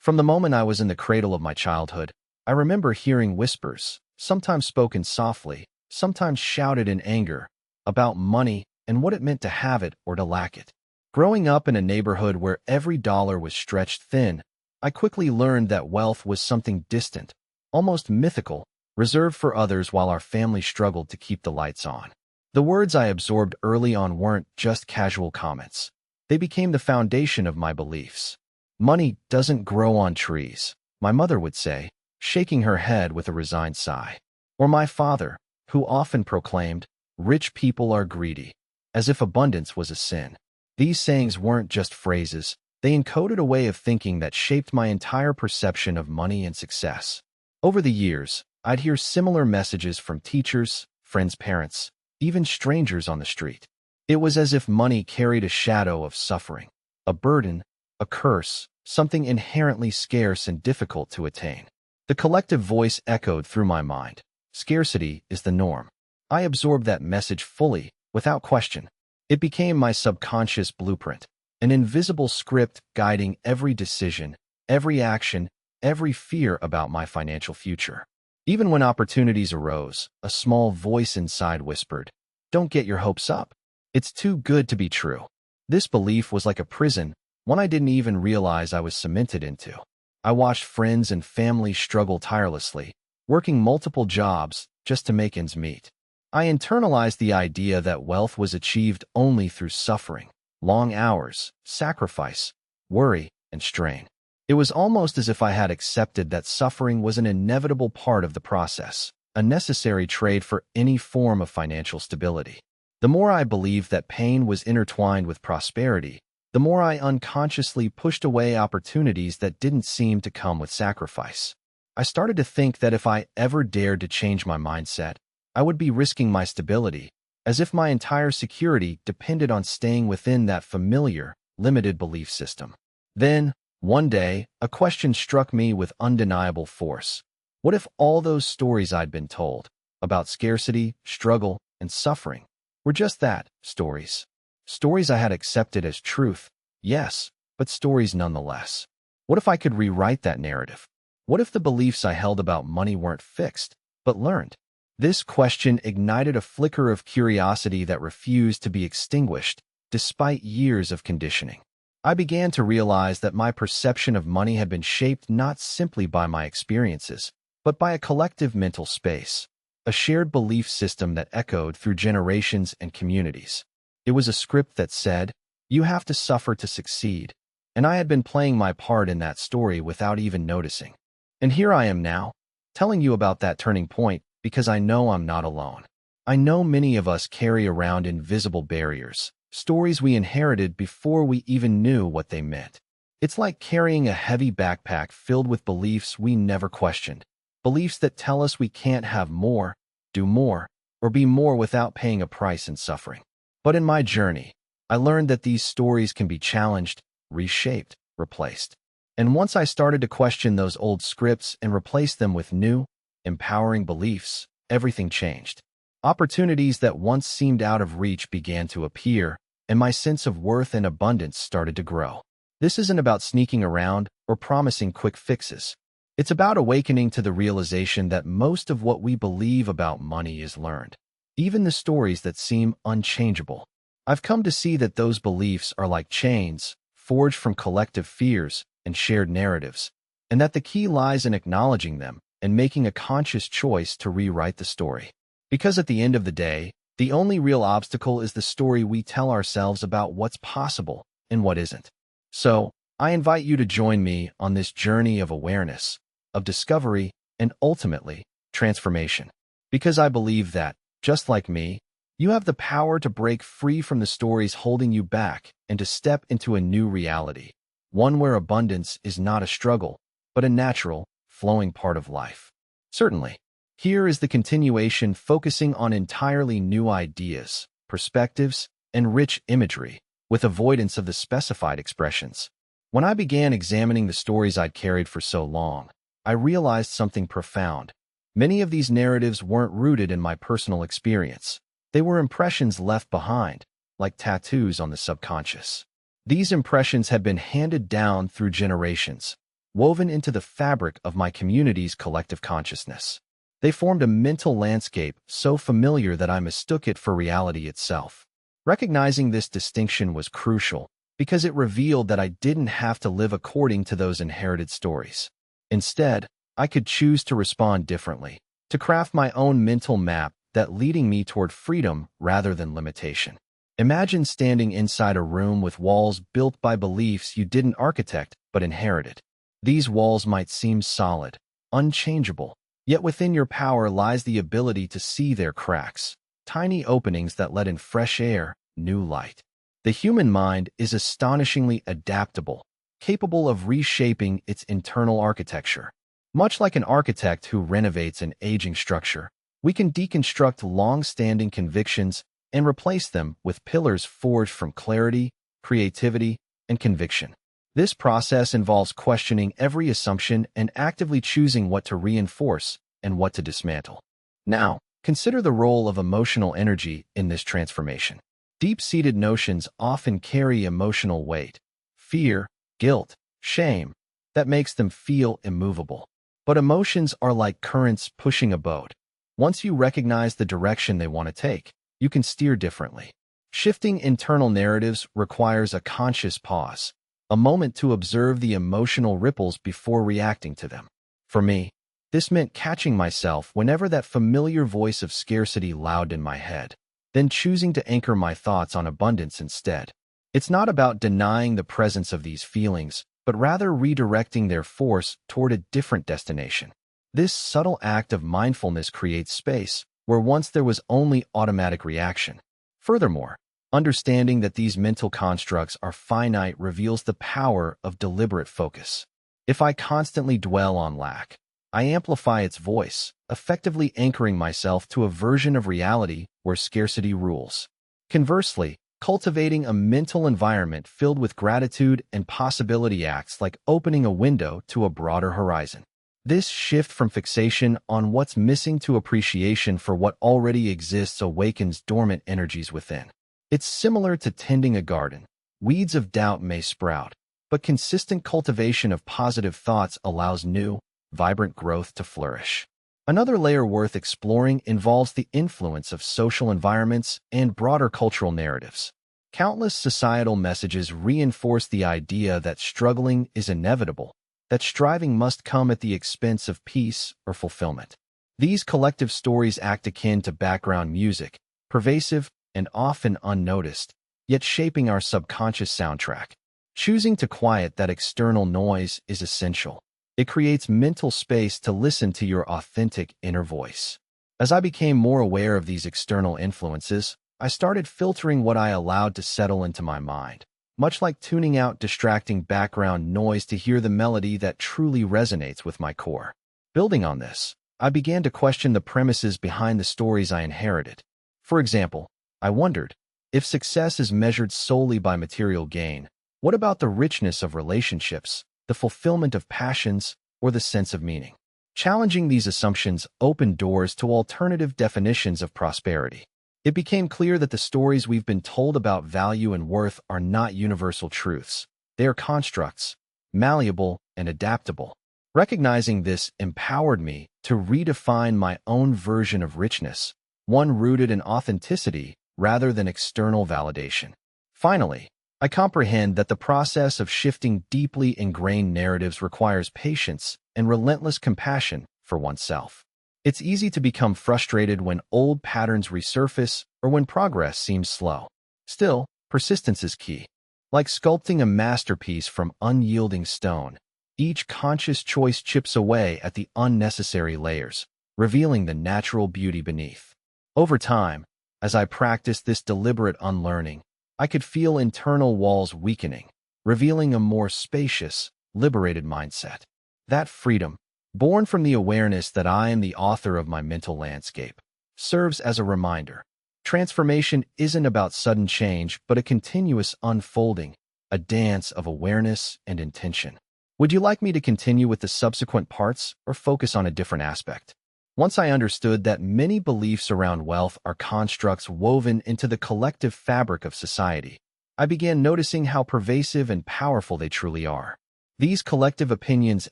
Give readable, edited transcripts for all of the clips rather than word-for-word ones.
From the moment I was in the cradle of my childhood, I remember hearing whispers, sometimes spoken softly, sometimes shouted in anger, about money and what it meant to have it or to lack it. Growing up in a neighborhood where every dollar was stretched thin, I quickly learned that wealth was something distant, almost mythical, reserved for others while our family struggled to keep the lights on. The words I absorbed early on weren't just casual comments. They became the foundation of my beliefs. Money doesn't grow on trees, my mother would say, shaking her head with a resigned sigh. Or my father, who often proclaimed, "Rich people are greedy," as if abundance was a sin. These sayings weren't just phrases, they encoded a way of thinking that shaped my entire perception of money and success. Over the years, I'd hear similar messages from teachers, friends' parents, even strangers on the street. It was as if money carried a shadow of suffering, a burden, a curse, something inherently scarce and difficult to attain. The collective voice echoed through my mind. Scarcity is the norm. I absorbed that message fully, without question. It became my subconscious blueprint, an invisible script guiding every decision, every action, every fear about my financial future. Even when opportunities arose, a small voice inside whispered, "Don't get your hopes up. It's too good to be true." This belief was like a prison, one I didn't even realize I was cemented into. I watched friends and family struggle tirelessly, working multiple jobs just to make ends meet. I internalized the idea that wealth was achieved only through suffering, long hours, sacrifice, worry, and strain. It was almost as if I had accepted that suffering was an inevitable part of the process, a necessary trade for any form of financial stability. The more I believed that pain was intertwined with prosperity, the more I unconsciously pushed away opportunities that didn't seem to come with sacrifice. I started to think that if I ever dared to change my mindset, I would be risking my stability, as if my entire security depended on staying within that familiar, limited belief system. Then, one day, a question struck me with undeniable force. What if all those stories I'd been told, about scarcity, struggle, and suffering, were just that, stories? Stories I had accepted as truth, yes, but stories nonetheless. What if I could rewrite that narrative? What if the beliefs I held about money weren't fixed, but learned? This question ignited a flicker of curiosity that refused to be extinguished, despite years of conditioning. I began to realize that my perception of money had been shaped not simply by my experiences, but by a collective mental space, a shared belief system that echoed through generations and communities. It was a script that said, "You have to suffer to succeed," and I had been playing my part in that story without even noticing. And here I am now, telling you about that turning point because I know I'm not alone. I know many of us carry around invisible barriers, stories we inherited before we even knew what they meant. It's like carrying a heavy backpack filled with beliefs we never questioned, beliefs that tell us we can't have more, do more, or be more without paying a price in suffering. But in my journey, I learned that these stories can be challenged, reshaped, replaced. And once I started to question those old scripts and replace them with new, empowering beliefs, everything changed. Opportunities that once seemed out of reach began to appear, and my sense of worth and abundance started to grow. This isn't about sneaking around or promising quick fixes. It's about awakening to the realization that most of what we believe about money is learned, even the stories that seem unchangeable. I've come to see that those beliefs are like chains, forged from collective fears and shared narratives, and that the key lies in acknowledging them and making a conscious choice to rewrite the story. Because at the end of the day, the only real obstacle is the story we tell ourselves about what's possible and what isn't. So, I invite you to join me on this journey of awareness, of discovery, and ultimately, transformation. Because I believe that, just like me, you have the power to break free from the stories holding you back and to step into a new reality, one where abundance is not a struggle, but a natural, flowing part of life. Certainly, here is the continuation focusing on entirely new ideas, perspectives, and rich imagery, with avoidance of the specified expressions. When I began examining the stories I'd carried for so long, I realized something profound. Many of these narratives weren't rooted in my personal experience. They were impressions left behind, like tattoos on the subconscious. These impressions had been handed down through generations, woven into the fabric of my community's collective consciousness. They formed a mental landscape so familiar that I mistook it for reality itself. Recognizing this distinction was crucial because it revealed that I didn't have to live according to those inherited stories. Instead, I could choose to respond differently, to craft my own mental map that leading me toward freedom rather than limitation. Imagine standing inside a room with walls built by beliefs you didn't architect but inherited. These walls might seem solid, unchangeable, yet within your power lies the ability to see their cracks, tiny openings that let in fresh air, new light. The human mind is astonishingly adaptable, capable of reshaping its internal architecture. Much like an architect who renovates an aging structure, we can deconstruct long-standing convictions and replace them with pillars forged from clarity, creativity, and conviction. This process involves questioning every assumption and actively choosing what to reinforce and what to dismantle. Now, consider the role of emotional energy in this transformation. Deep-seated notions often carry emotional weight, fear, guilt, shame, that makes them feel immovable. But emotions are like currents pushing a boat. Once you recognize the direction they want to take, you can steer differently. Shifting internal narratives requires a conscious pause, a moment to observe the emotional ripples before reacting to them. For me, this meant catching myself whenever that familiar voice of scarcity louded in my head, then choosing to anchor my thoughts on abundance instead. It's not about denying the presence of these feelings, but rather redirecting their force toward a different destination. This subtle act of mindfulness creates space where once there was only automatic reaction. Furthermore, understanding that these mental constructs are finite reveals the power of deliberate focus. If I constantly dwell on lack, I amplify its voice, effectively anchoring myself to a version of reality where scarcity rules. Conversely, cultivating a mental environment filled with gratitude and possibility acts like opening a window to a broader horizon. This shift from fixation on what's missing to appreciation for what already exists awakens dormant energies within. It's similar to tending a garden. Weeds of doubt may sprout, but consistent cultivation of positive thoughts allows new, vibrant growth to flourish. Another layer worth exploring involves the influence of social environments and broader cultural narratives. Countless societal messages reinforce the idea that struggling is inevitable, that striving must come at the expense of peace or fulfillment. These collective stories act akin to background music, pervasive and often unnoticed, yet shaping our subconscious soundtrack. Choosing to quiet that external noise is essential. It creates mental space to listen to your authentic inner voice. As I became more aware of these external influences, I started filtering what I allowed to settle into my mind, much like tuning out distracting background noise to hear the melody that truly resonates with my core. Building on this, I began to question the premises behind the stories I inherited. For example, I wondered, if success is measured solely by material gain, what about the richness of relationships, the fulfillment of passions, or the sense of meaning? Challenging these assumptions opened doors to alternative definitions of prosperity. It became clear that the stories we've been told about value and worth are not universal truths. They are constructs, malleable and adaptable. Recognizing this empowered me to redefine my own version of richness, one rooted in authenticity rather than external validation. Finally, I comprehend that the process of shifting deeply ingrained narratives requires patience and relentless compassion for oneself. It's easy to become frustrated when old patterns resurface or when progress seems slow. Still, persistence is key. Like sculpting a masterpiece from unyielding stone, each conscious choice chips away at the unnecessary layers, revealing the natural beauty beneath. Over time, as I practiced this deliberate unlearning, I could feel internal walls weakening, revealing a more spacious, liberated mindset. That freedom, born from the awareness that I am the author of my mental landscape, serves as a reminder. Transformation isn't about sudden change, but a continuous unfolding, a dance of awareness and intention. Would you like me to continue with the subsequent parts or focus on a different aspect? Once I understood that many beliefs around wealth are constructs woven into the collective fabric of society, I began noticing how pervasive and powerful they truly are. These collective opinions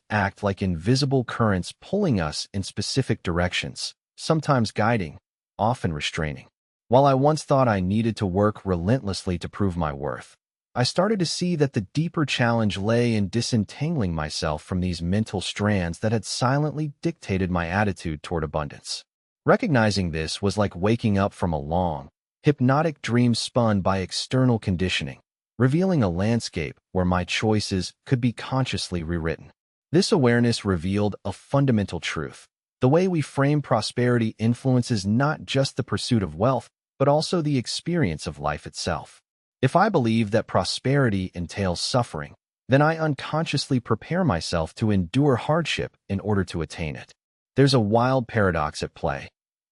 act like invisible currents pulling us in specific directions, sometimes guiding, often restraining. While I once thought I needed to work relentlessly to prove my worth, I started to see that the deeper challenge lay in disentangling myself from these mental strands that had silently dictated my attitude toward abundance. Recognizing this was like waking up from a long, hypnotic dream spun by external conditioning, revealing a landscape where my choices could be consciously rewritten. This awareness revealed a fundamental truth. The way we frame prosperity influences not just the pursuit of wealth, but also the experience of life itself. If I believe that prosperity entails suffering, then I unconsciously prepare myself to endure hardship in order to attain it. There's a wild paradox at play,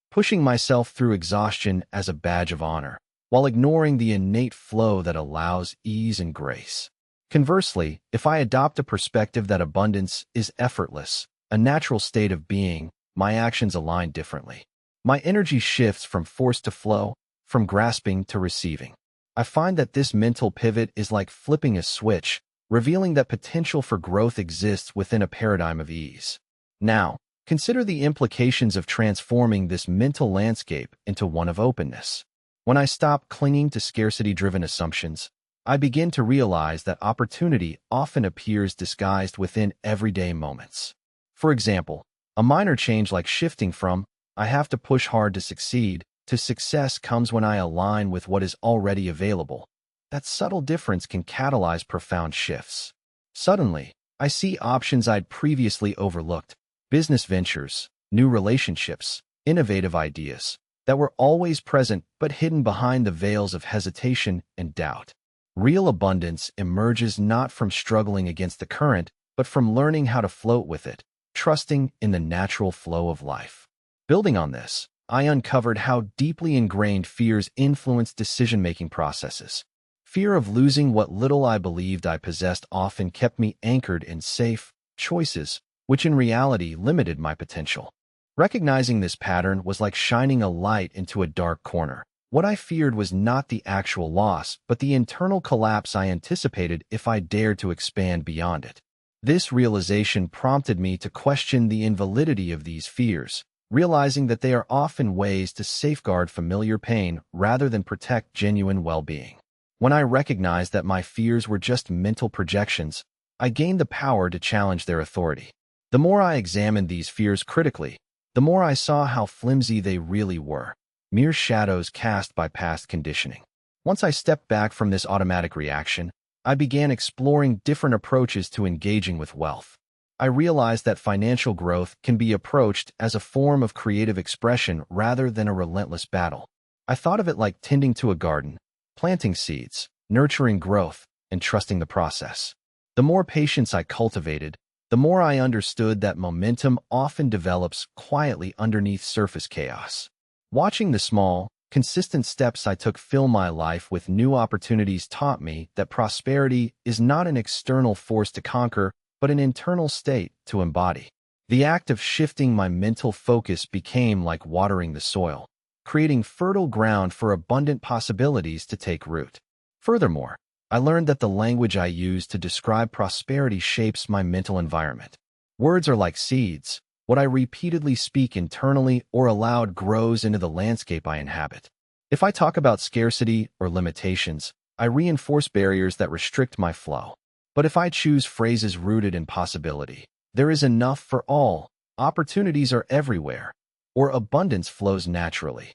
pushing myself through exhaustion as a badge of honor, while ignoring the innate flow that allows ease and grace. Conversely, if I adopt a perspective that abundance is effortless, a natural state of being, my actions align differently. My energy shifts from force to flow, from grasping to receiving. I find that this mental pivot is like flipping a switch, revealing that potential for growth exists within a paradigm of ease. Now, consider the implications of transforming this mental landscape into one of openness. When I stop clinging to scarcity-driven assumptions, I begin to realize that opportunity often appears disguised within everyday moments. For example, a minor change like shifting from, "I have to push hard to succeed," to "success comes when I align with what is already available." That subtle difference can catalyze profound shifts. Suddenly, I see options I'd previously overlooked, business ventures, new relationships, innovative ideas, that were always present but hidden behind the veils of hesitation and doubt. Real abundance emerges not from struggling against the current, but from learning how to float with it, trusting in the natural flow of life. Building on this, I uncovered how deeply ingrained fears influence decision-making processes. Fear of losing what little I believed I possessed often kept me anchored in safe choices, which in reality limited my potential. Recognizing this pattern was like shining a light into a dark corner. What I feared was not the actual loss, but the internal collapse I anticipated if I dared to expand beyond it. This realization prompted me to question the invalidity of these fears, realizing that they are often ways to safeguard familiar pain rather than protect genuine well-being. When I recognized that my fears were just mental projections, I gained the power to challenge their authority. The more I examined these fears critically, the more I saw how flimsy they really were, mere shadows cast by past conditioning. Once I stepped back from this automatic reaction, I began exploring different approaches to engaging with wealth. I realized that financial growth can be approached as a form of creative expression rather than a relentless battle. I thought of it like tending to a garden, planting seeds, nurturing growth, and trusting the process. The more patience I cultivated, the more I understood that momentum often develops quietly underneath surface chaos. Watching the small, consistent steps I took fill my life with new opportunities taught me that prosperity is not an external force to conquer, but an internal state to embody. The act of shifting my mental focus became like watering the soil, creating fertile ground for abundant possibilities to take root. Furthermore, I learned that the language I use to describe prosperity shapes my mental environment. Words are like seeds. What I repeatedly speak internally or aloud grows into the landscape I inhabit. If I talk about scarcity or limitations, I reinforce barriers that restrict my flow. But if I choose phrases rooted in possibility, there is enough for all, opportunities are everywhere, or abundance flows naturally,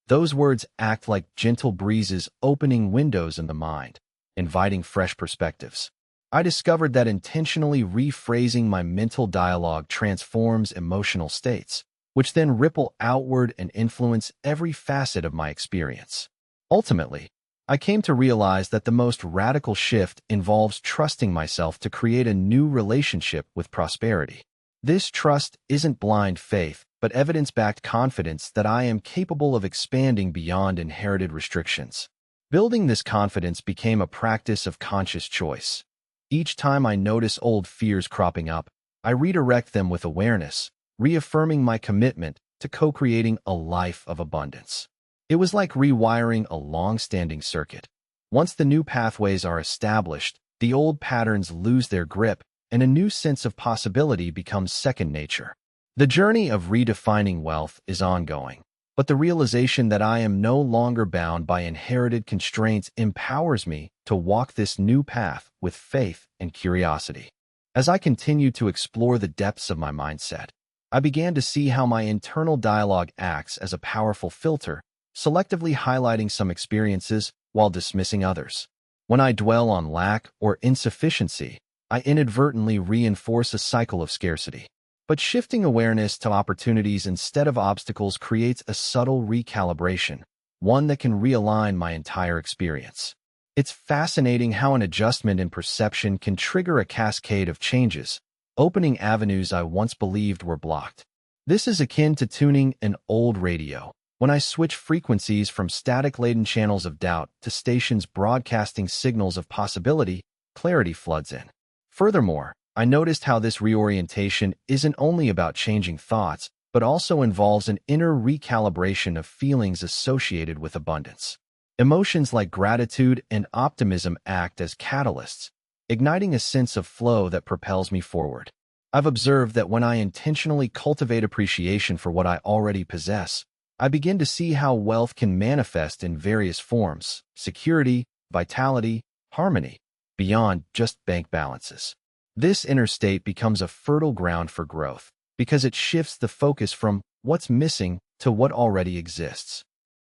those words act like gentle breezes opening windows in the mind, inviting fresh perspectives. I discovered that intentionally rephrasing my mental dialogue transforms emotional states, which then ripple outward and influence every facet of my experience. Ultimately, I came to realize that the most radical shift involves trusting myself to create a new relationship with prosperity. This trust isn't blind faith, but evidence-backed confidence that I am capable of expanding beyond inherited restrictions. Building this confidence became a practice of conscious choice. Each time I notice old fears cropping up, I redirect them with awareness, reaffirming my commitment to co-creating a life of abundance. It was like rewiring a long-standing circuit. Once the new pathways are established, the old patterns lose their grip, and a new sense of possibility becomes second nature. The journey of redefining wealth is ongoing, but the realization that I am no longer bound by inherited constraints empowers me to walk this new path with faith and curiosity. As I continued to explore the depths of my mindset, I began to see how my internal dialogue acts as a powerful filter, selectively highlighting some experiences while dismissing others. When I dwell on lack or insufficiency, I inadvertently reinforce a cycle of scarcity. But shifting awareness to opportunities instead of obstacles creates a subtle recalibration, one that can realign my entire experience. It's fascinating how an adjustment in perception can trigger a cascade of changes, opening avenues I once believed were blocked. This is akin to tuning an old radio. When I switch frequencies from static-laden channels of doubt to stations broadcasting signals of possibility, clarity floods in. Furthermore, I noticed how this reorientation isn't only about changing thoughts, but also involves an inner recalibration of feelings associated with abundance. Emotions like gratitude and optimism act as catalysts, igniting a sense of flow that propels me forward. I've observed that when I intentionally cultivate appreciation for what I already possess, I begin to see how wealth can manifest in various forms: security, vitality, harmony, beyond just bank balances. This inner state becomes a fertile ground for growth because it shifts the focus from what's missing to what already exists.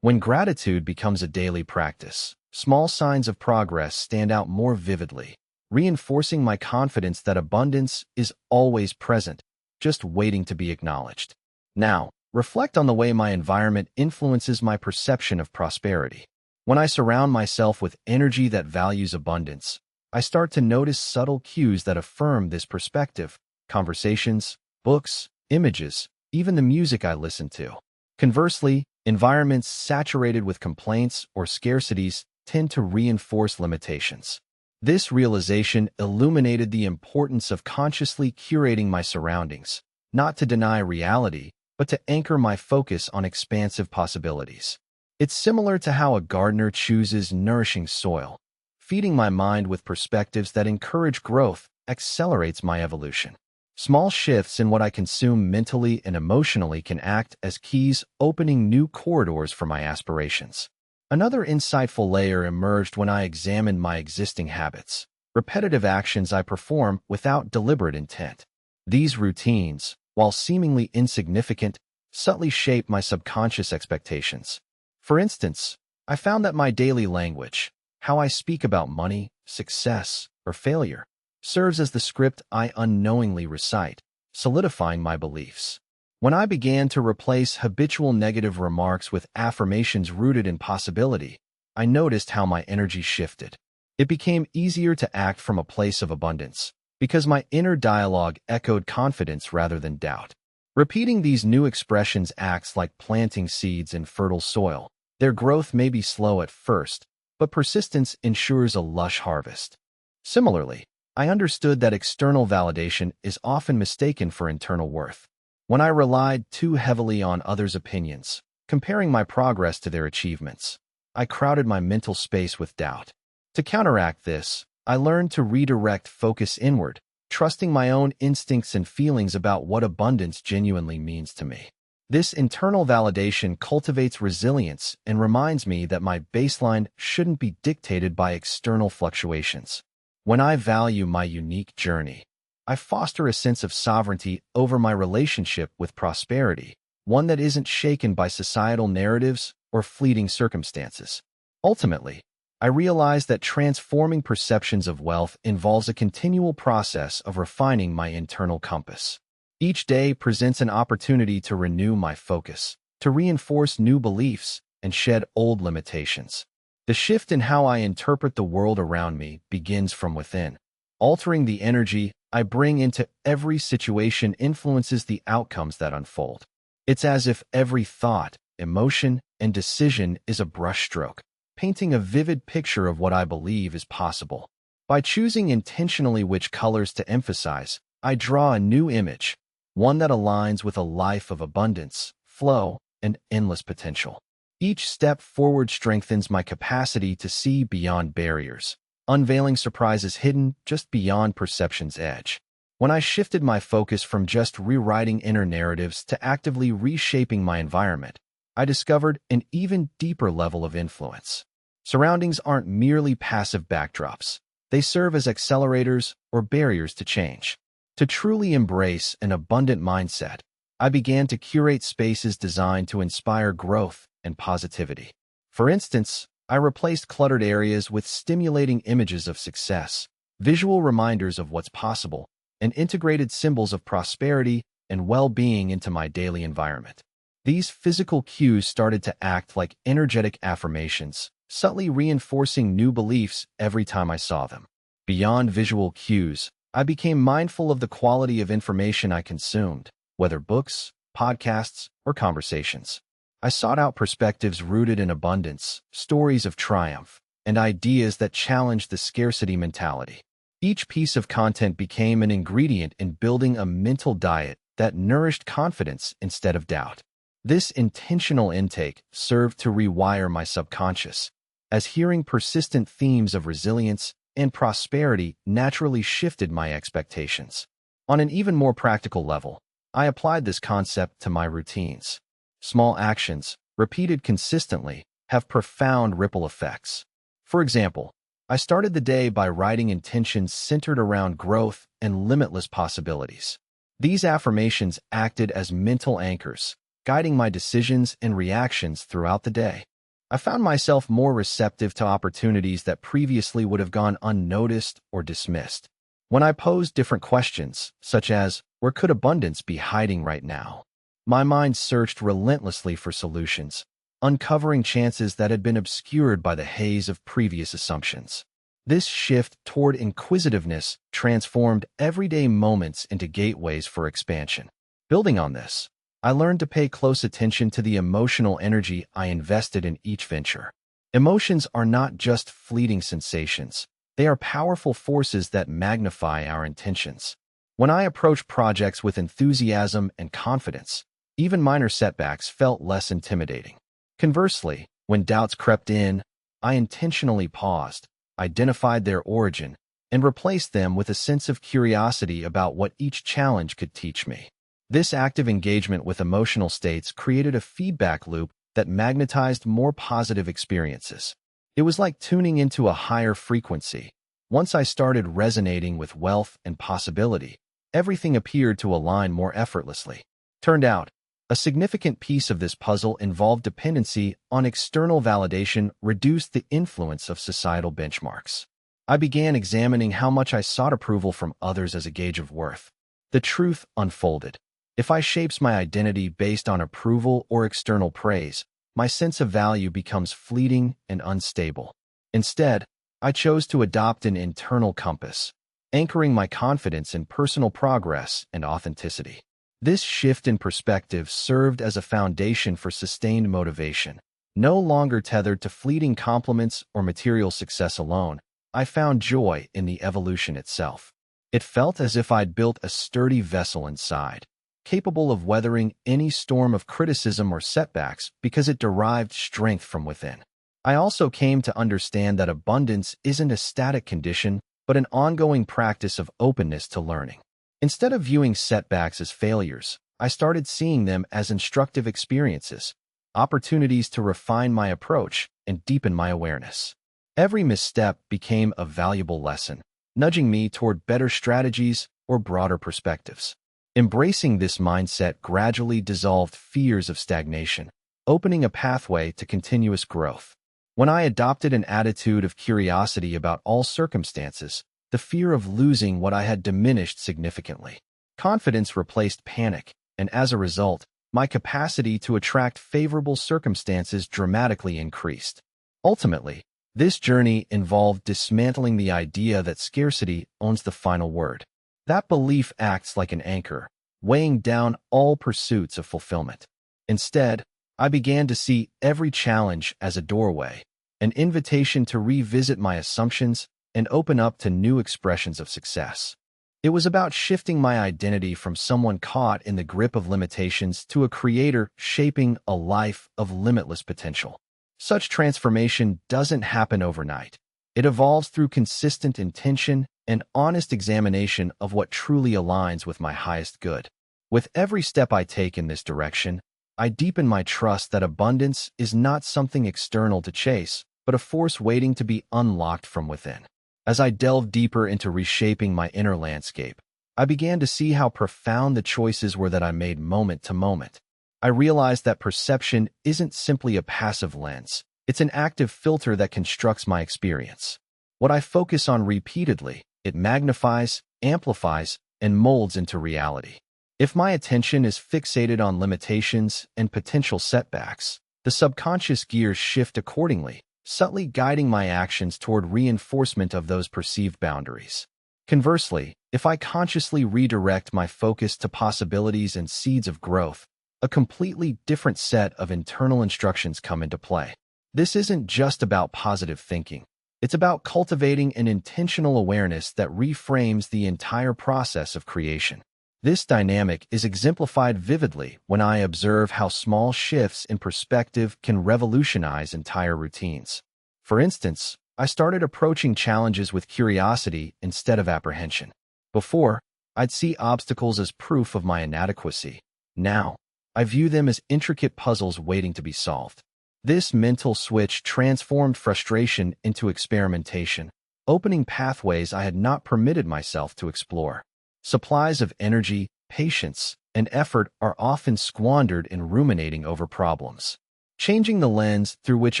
When gratitude becomes a daily practice, small signs of progress stand out more vividly, reinforcing my confidence that abundance is always present, just waiting to be acknowledged. Now, reflect on the way my environment influences my perception of prosperity. When I surround myself with energy that values abundance, I start to notice subtle cues that affirm this perspective: conversations, books, images, even the music I listen to. Conversely, environments saturated with complaints or scarcities tend to reinforce limitations. This realization illuminated the importance of consciously curating my surroundings, not to deny reality, but to anchor my focus on expansive possibilities. It's similar to how a gardener chooses nourishing soil. Feeding my mind with perspectives that encourage growth accelerates my evolution. Small shifts in what I consume mentally and emotionally can act as keys, opening new corridors for my aspirations. Another insightful layer emerged when I examined my existing habits, repetitive actions I perform without deliberate intent. These routines, while seemingly insignificant, subtly shape my subconscious expectations. For instance, I found that my daily language, how I speak about money, success, or failure, serves as the script I unknowingly recite, solidifying my beliefs. When I began to replace habitual negative remarks with affirmations rooted in possibility, I noticed how my energy shifted. It became easier to act from a place of abundance, because my inner dialogue echoed confidence rather than doubt. Repeating these new expressions acts like planting seeds in fertile soil. Their growth may be slow at first, but persistence ensures a lush harvest. Similarly, I understood that external validation is often mistaken for internal worth. When I relied too heavily on others' opinions, comparing my progress to their achievements, I crowded my mental space with doubt. To counteract this, I learned to redirect focus inward, trusting my own instincts and feelings about what abundance genuinely means to me. This internal validation cultivates resilience and reminds me that my baseline shouldn't be dictated by external fluctuations. When I value my unique journey, I foster a sense of sovereignty over my relationship with prosperity, one that isn't shaken by societal narratives or fleeting circumstances. Ultimately, I realize that transforming perceptions of wealth involves a continual process of refining my internal compass. Each day presents an opportunity to renew my focus, to reinforce new beliefs, and shed old limitations. The shift in how I interpret the world around me begins from within. Altering the energy I bring into every situation influences the outcomes that unfold. It's as if every thought, emotion, and decision is a brushstroke, painting a vivid picture of what I believe is possible. By choosing intentionally which colors to emphasize, I draw a new image, one that aligns with a life of abundance, flow, and endless potential. Each step forward strengthens my capacity to see beyond barriers, unveiling surprises hidden just beyond perception's edge. When I shifted my focus from just rewriting inner narratives to actively reshaping my environment, I discovered an even deeper level of influence. Surroundings aren't merely passive backdrops. They serve as accelerators or barriers to change. To truly embrace an abundant mindset, I began to curate spaces designed to inspire growth and positivity. For instance, I replaced cluttered areas with stimulating images of success, visual reminders of what's possible, and integrated symbols of prosperity and well-being into my daily environment. These physical cues started to act like energetic affirmations, subtly reinforcing new beliefs every time I saw them. Beyond visual cues, I became mindful of the quality of information I consumed, whether books, podcasts, or conversations. I sought out perspectives rooted in abundance, stories of triumph, and ideas that challenged the scarcity mentality. Each piece of content became an ingredient in building a mental diet that nourished confidence instead of doubt. This intentional intake served to rewire my subconscious, as hearing persistent themes of resilience and prosperity naturally shifted my expectations. On an even more practical level, I applied this concept to my routines. Small actions, repeated consistently, have profound ripple effects. For example, I started the day by writing intentions centered around growth and limitless possibilities. These affirmations acted as mental anchors, guiding my decisions and reactions throughout the day. I found myself more receptive to opportunities that previously would have gone unnoticed or dismissed. When I posed different questions, such as, where could abundance be hiding right now? My mind searched relentlessly for solutions, uncovering chances that had been obscured by the haze of previous assumptions. This shift toward inquisitiveness transformed everyday moments into gateways for expansion. Building on this, I learned to pay close attention to the emotional energy I invested in each venture. Emotions are not just fleeting sensations. They are powerful forces that magnify our intentions. When I approached projects with enthusiasm and confidence, even minor setbacks felt less intimidating. Conversely, when doubts crept in, I intentionally paused, identified their origin, and replaced them with a sense of curiosity about what each challenge could teach me. This active engagement with emotional states created a feedback loop that magnetized more positive experiences. It was like tuning into a higher frequency. Once I started resonating with wealth and possibility, everything appeared to align more effortlessly. Turned out, a significant piece of this puzzle involved dependency on external validation reduced the influence of societal benchmarks. I began examining how much I sought approval from others as a gauge of worth. The truth unfolded. If I shapes my identity based on approval or external praise, my sense of value becomes fleeting and unstable. Instead, I chose to adopt an internal compass, anchoring my confidence in personal progress and authenticity. This shift in perspective served as a foundation for sustained motivation. No longer tethered to fleeting compliments or material success alone, I found joy in the evolution itself. It felt as if I'd built a sturdy vessel inside, capable of weathering any storm of criticism or setbacks because it derived strength from within. I also came to understand that abundance isn't a static condition, but an ongoing practice of openness to learning. Instead of viewing setbacks as failures, I started seeing them as instructive experiences, opportunities to refine my approach and deepen my awareness. Every misstep became a valuable lesson, nudging me toward better strategies or broader perspectives. Embracing this mindset gradually dissolved fears of stagnation, opening a pathway to continuous growth. When I adopted an attitude of curiosity about all circumstances, the fear of losing what I had diminished significantly. Confidence replaced panic, and as a result, my capacity to attract favorable circumstances dramatically increased. Ultimately, this journey involved dismantling the idea that scarcity owns the final word. That belief acts like an anchor, weighing down all pursuits of fulfillment. Instead, I began to see every challenge as a doorway, an invitation to revisit my assumptions and open up to new expressions of success. It was about shifting my identity from someone caught in the grip of limitations to a creator shaping a life of limitless potential. Such transformation doesn't happen overnight. It evolves through consistent intention and honest examination of what truly aligns with my highest good. With every step I take in this direction, I deepen my trust that abundance is not something external to chase, but a force waiting to be unlocked from within. As I delved deeper into reshaping my inner landscape, I began to see how profound the choices were that I made moment to moment. I realized that perception isn't simply a passive lens. It's an active filter that constructs my experience. What I focus on repeatedly, it magnifies, amplifies, and molds into reality. If my attention is fixated on limitations and potential setbacks, the subconscious gears shift accordingly, subtly guiding my actions toward reinforcement of those perceived boundaries. Conversely, if I consciously redirect my focus to possibilities and seeds of growth, a completely different set of internal instructions come into play. This isn't just about positive thinking. It's about cultivating an intentional awareness that reframes the entire process of creation. This dynamic is exemplified vividly when I observe how small shifts in perspective can revolutionize entire routines. For instance, I started approaching challenges with curiosity instead of apprehension. Before, I'd see obstacles as proof of my inadequacy. Now, I view them as intricate puzzles waiting to be solved. This mental switch transformed frustration into experimentation, opening pathways I had not permitted myself to explore. Supplies of energy, patience, and effort are often squandered in ruminating over problems. Changing the lens through which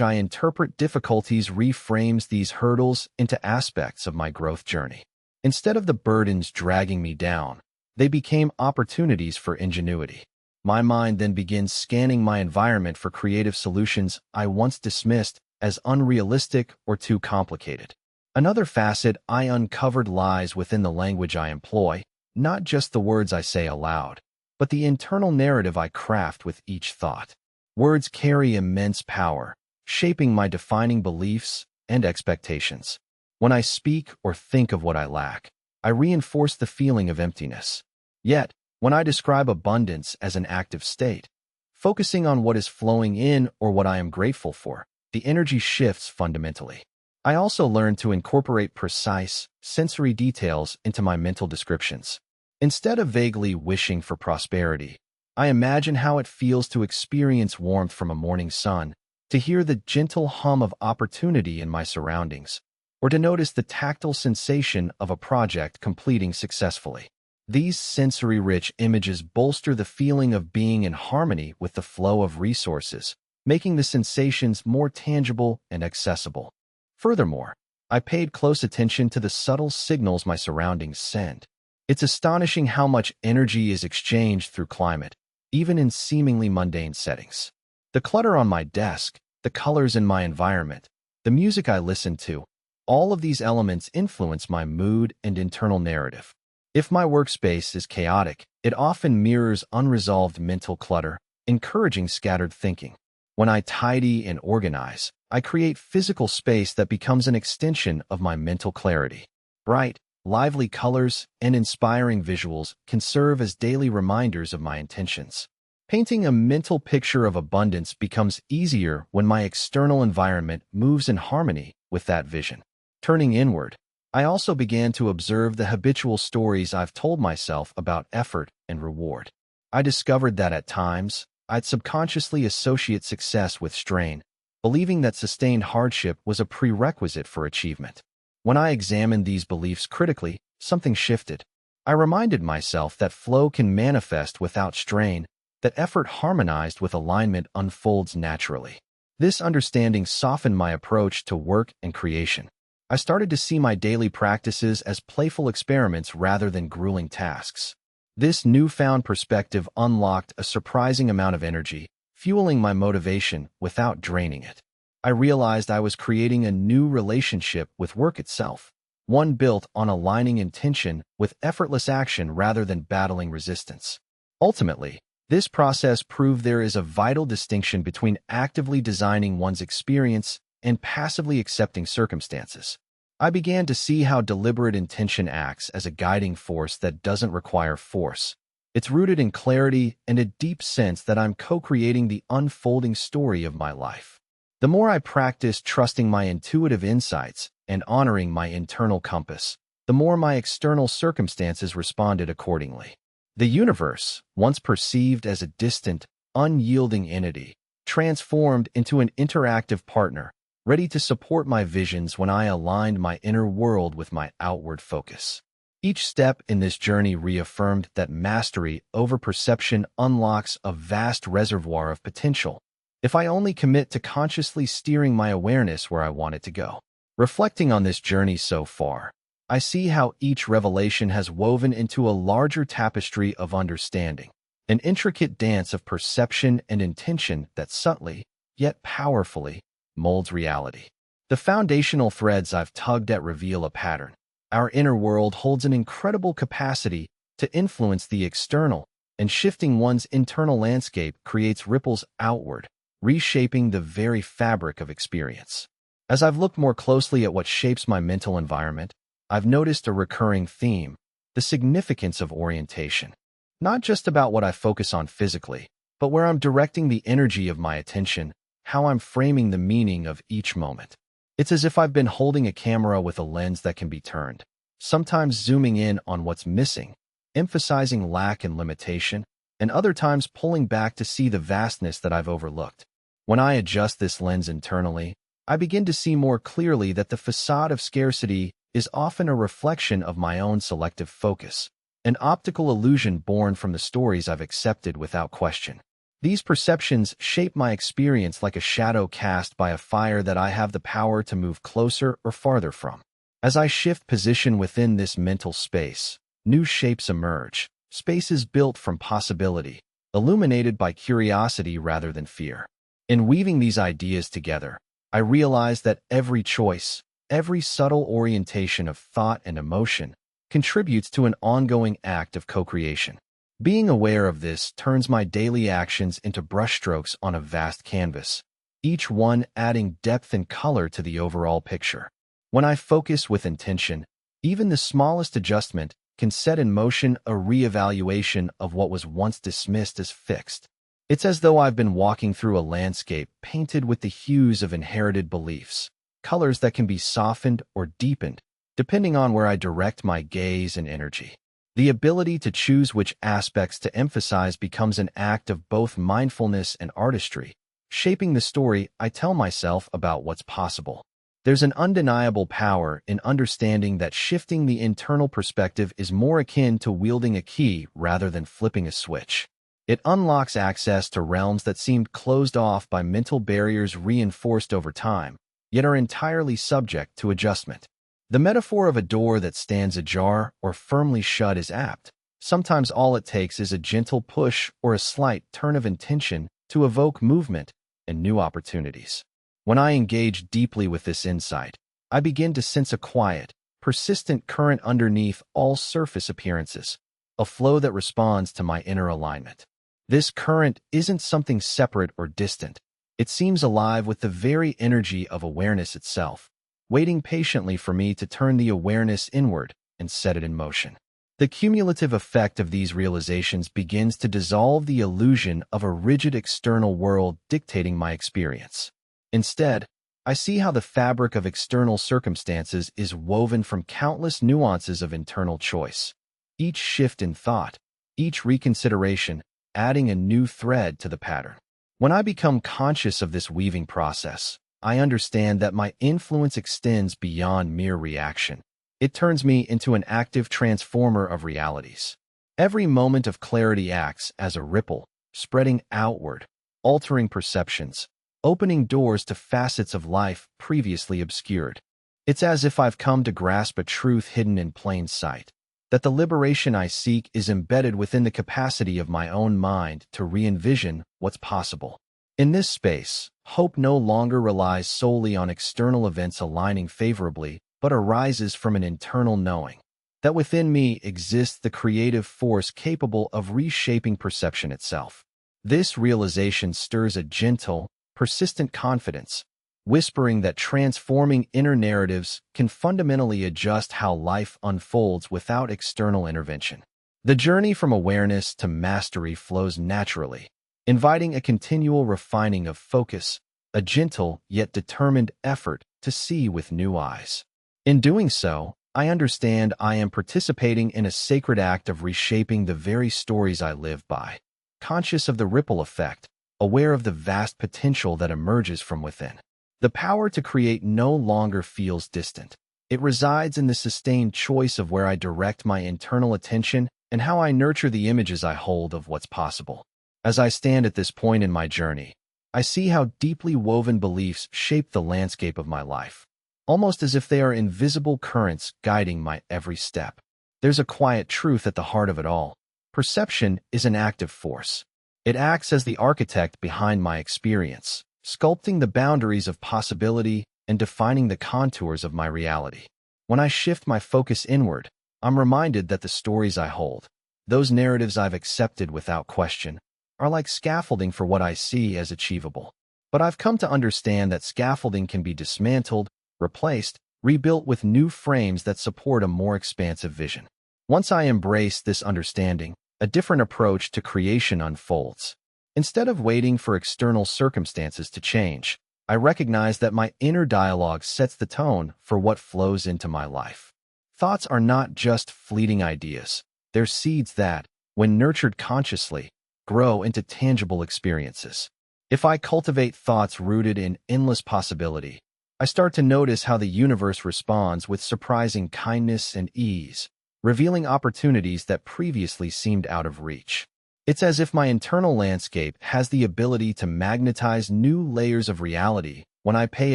I interpret difficulties reframes these hurdles into aspects of my growth journey. Instead of the burdens dragging me down, they became opportunities for ingenuity. My mind then begins scanning my environment for creative solutions I once dismissed as unrealistic or too complicated. Another facet I uncovered lies within the language I employ, not just the words I say aloud, but the internal narrative I craft with each thought. Words carry immense power, shaping my defining beliefs and expectations. When I speak or think of what I lack, I reinforce the feeling of emptiness. Yet, when I describe abundance as an active state, focusing on what is flowing in or what I am grateful for, the energy shifts fundamentally. I also learned to incorporate precise, sensory details into my mental descriptions. Instead of vaguely wishing for prosperity, I imagine how it feels to experience warmth from a morning sun, to hear the gentle hum of opportunity in my surroundings, or to notice the tactile sensation of a project completing successfully. These sensory-rich images bolster the feeling of being in harmony with the flow of resources, making the sensations more tangible and accessible. Furthermore, I paid close attention to the subtle signals my surroundings send. It's astonishing how much energy is exchanged through climate, even in seemingly mundane settings. The clutter on my desk, the colors in my environment, the music I listen to, all of these elements influence my mood and internal narrative. If my workspace is chaotic, it often mirrors unresolved mental clutter, encouraging scattered thinking. When I tidy and organize, I create physical space that becomes an extension of my mental clarity. Bright, lively colors and inspiring visuals can serve as daily reminders of my intentions. Painting a mental picture of abundance becomes easier when my external environment moves in harmony with that vision. Turning inward, I also began to observe the habitual stories I've told myself about effort and reward. I discovered that at times, I'd subconsciously associate success with strain, believing that sustained hardship was a prerequisite for achievement. When I examined these beliefs critically, something shifted. I reminded myself that flow can manifest without strain, that effort harmonized with alignment unfolds naturally. This understanding softened my approach to work and creation. I started to see my daily practices as playful experiments rather than grueling tasks. This newfound perspective unlocked a surprising amount of energy, fueling my motivation without draining it. I realized I was creating a new relationship with work itself, one built on aligning intention with effortless action rather than battling resistance. Ultimately, this process proved there is a vital distinction between actively designing one's experience and passively accepting circumstances. I began to see how deliberate intention acts as a guiding force that doesn't require force. It's rooted in clarity and a deep sense that I'm co-creating the unfolding story of my life. The more I practiced trusting my intuitive insights, and honoring my internal compass, the more my external circumstances responded accordingly. The universe, once perceived as a distant, unyielding entity, transformed into an interactive partner, ready to support my visions when I aligned my inner world with my outward focus. Each step in this journey reaffirmed that mastery over perception unlocks a vast reservoir of potential, if I only commit to consciously steering my awareness where I want it to go. Reflecting on this journey so far, I see how each revelation has woven into a larger tapestry of understanding, an intricate dance of perception and intention that subtly, yet powerfully, molds reality. The foundational threads I've tugged at reveal a pattern. Our inner world holds an incredible capacity to influence the external, and shifting one's internal landscape creates ripples outward, reshaping the very fabric of experience. As I've looked more closely at what shapes my mental environment, I've noticed a recurring theme: the significance of orientation. Not just about what I focus on physically, but where I'm directing the energy of my attention, how I'm framing the meaning of each moment. It's as if I've been holding a camera with a lens that can be turned, sometimes zooming in on what's missing, emphasizing lack and limitation, and other times pulling back to see the vastness that I've overlooked. When I adjust this lens internally, I begin to see more clearly that the facade of scarcity is often a reflection of my own selective focus, an optical illusion born from the stories I've accepted without question. These perceptions shape my experience like a shadow cast by a fire that I have the power to move closer or farther from. As I shift position within this mental space, new shapes emerge, spaces built from possibility, illuminated by curiosity rather than fear. In weaving these ideas together, I realize that every choice, every subtle orientation of thought and emotion, contributes to an ongoing act of co-creation. Being aware of this turns my daily actions into brushstrokes on a vast canvas, each one adding depth and color to the overall picture. When I focus with intention, even the smallest adjustment can set in motion a reevaluation of what was once dismissed as fixed. It's as though I've been walking through a landscape painted with the hues of inherited beliefs, colors that can be softened or deepened, depending on where I direct my gaze and energy. The ability to choose which aspects to emphasize becomes an act of both mindfulness and artistry, shaping the story I tell myself about what's possible. There's an undeniable power in understanding that shifting the internal perspective is more akin to wielding a key rather than flipping a switch. It unlocks access to realms that seemed closed off by mental barriers reinforced over time, yet are entirely subject to adjustment. The metaphor of a door that stands ajar or firmly shut is apt. Sometimes all it takes is a gentle push or a slight turn of intention to evoke movement and new opportunities. When I engage deeply with this insight, I begin to sense a quiet, persistent current underneath all surface appearances, a flow that responds to my inner alignment. This current isn't something separate or distant. It seems alive with the very energy of awareness itself, waiting patiently for me to turn the awareness inward and set it in motion. The cumulative effect of these realizations begins to dissolve the illusion of a rigid external world dictating my experience. Instead, I see how the fabric of external circumstances is woven from countless nuances of internal choice. Each shift in thought, each reconsideration, adding a new thread to the pattern. When I become conscious of this weaving process, I understand that my influence extends beyond mere reaction. It turns me into an active transformer of realities. Every moment of clarity acts as a ripple, spreading outward, altering perceptions, opening doors to facets of life previously obscured. It's as if I've come to grasp a truth hidden in plain sight, that the liberation I seek is embedded within the capacity of my own mind to re-envision what's possible. In this space, hope no longer relies solely on external events aligning favorably, but arises from an internal knowing that within me exists the creative force capable of reshaping perception itself. This realization stirs a gentle, persistent confidence, whispering that transforming inner narratives can fundamentally adjust how life unfolds without external intervention. The journey from awareness to mastery flows naturally, inviting a continual refining of focus, a gentle yet determined effort to see with new eyes. In doing so, I understand I am participating in a sacred act of reshaping the very stories I live by, conscious of the ripple effect, aware of the vast potential that emerges from within. The power to create no longer feels distant. It resides in the sustained choice of where I direct my internal attention and how I nurture the images I hold of what's possible. As I stand at this point in my journey, I see how deeply woven beliefs shape the landscape of my life, almost as if they are invisible currents guiding my every step. There's a quiet truth at the heart of it all. Perception is an active force. It acts as the architect behind my experience, sculpting the boundaries of possibility and defining the contours of my reality. When I shift my focus inward, I'm reminded that the stories I hold, those narratives I've accepted without question, are like scaffolding for what I see as achievable. But I've come to understand that scaffolding can be dismantled, replaced, rebuilt with new frames that support a more expansive vision. Once I embrace this understanding, a different approach to creation unfolds. Instead of waiting for external circumstances to change, I recognize that my inner dialogue sets the tone for what flows into my life. Thoughts are not just fleeting ideas. They're seeds that, when nurtured consciously, grow into tangible experiences. If I cultivate thoughts rooted in endless possibility, I start to notice how the universe responds with surprising kindness and ease, revealing opportunities that previously seemed out of reach. It's as if my internal landscape has the ability to magnetize new layers of reality when I pay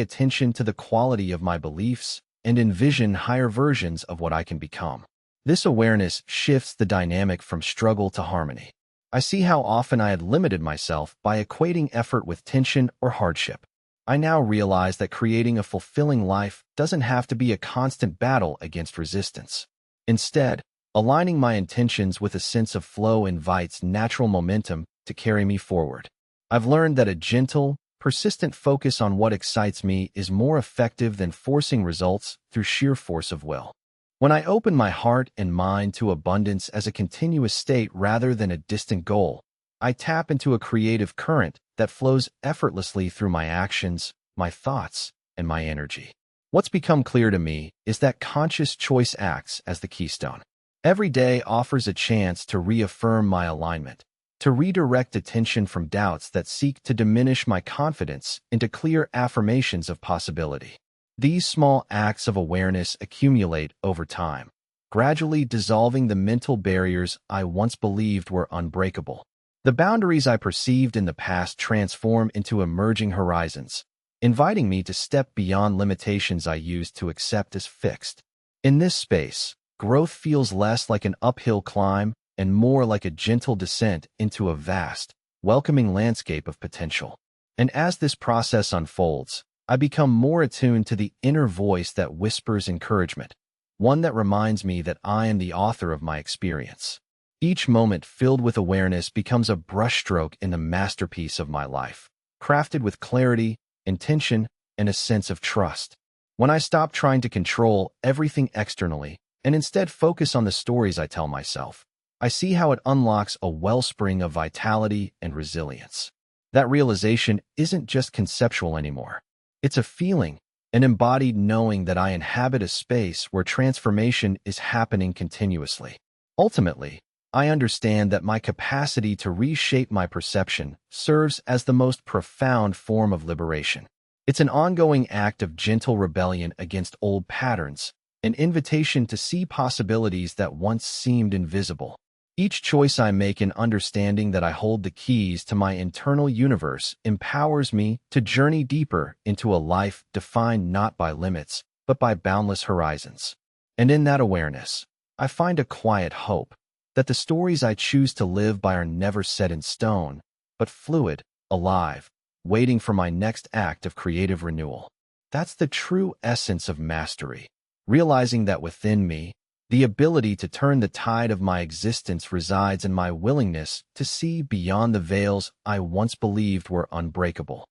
attention to the quality of my beliefs and envision higher versions of what I can become. This awareness shifts the dynamic from struggle to harmony. I see how often I had limited myself by equating effort with tension or hardship. I now realize that creating a fulfilling life doesn't have to be a constant battle against resistance. Instead, aligning my intentions with a sense of flow invites natural momentum to carry me forward. I've learned that a gentle, persistent focus on what excites me is more effective than forcing results through sheer force of will. When I open my heart and mind to abundance as a continuous state rather than a distant goal, I tap into a creative current that flows effortlessly through my actions, my thoughts, and my energy. What's become clear to me is that conscious choice acts as the keystone. Every day offers a chance to reaffirm my alignment, to redirect attention from doubts that seek to diminish my confidence into clear affirmations of possibility. These small acts of awareness accumulate over time, gradually dissolving the mental barriers I once believed were unbreakable. The boundaries I perceived in the past transform into emerging horizons, inviting me to step beyond limitations I used to accept as fixed. In this space, growth feels less like an uphill climb and more like a gentle descent into a vast, welcoming landscape of potential. And as this process unfolds, I become more attuned to the inner voice that whispers encouragement, one that reminds me that I am the author of my experience. Each moment filled with awareness becomes a brushstroke in the masterpiece of my life, crafted with clarity, intention, and a sense of trust. When I stop trying to control everything externally and instead focus on the stories I tell myself, I see how it unlocks a wellspring of vitality and resilience. That realization isn't just conceptual anymore. It's a feeling, an embodied knowing that I inhabit a space where transformation is happening continuously. Ultimately, I understand that my capacity to reshape my perception serves as the most profound form of liberation. It's an ongoing act of gentle rebellion against old patterns, an invitation to see possibilities that once seemed invisible. Each choice I make in understanding that I hold the keys to my internal universe empowers me to journey deeper into a life defined not by limits, but by boundless horizons. And in that awareness, I find a quiet hope that the stories I choose to live by are never set in stone, but fluid, alive, waiting for my next act of creative renewal. That's the true essence of mastery, realizing that within me, the ability to turn the tide of my existence resides in my willingness to see beyond the veils I once believed were unbreakable.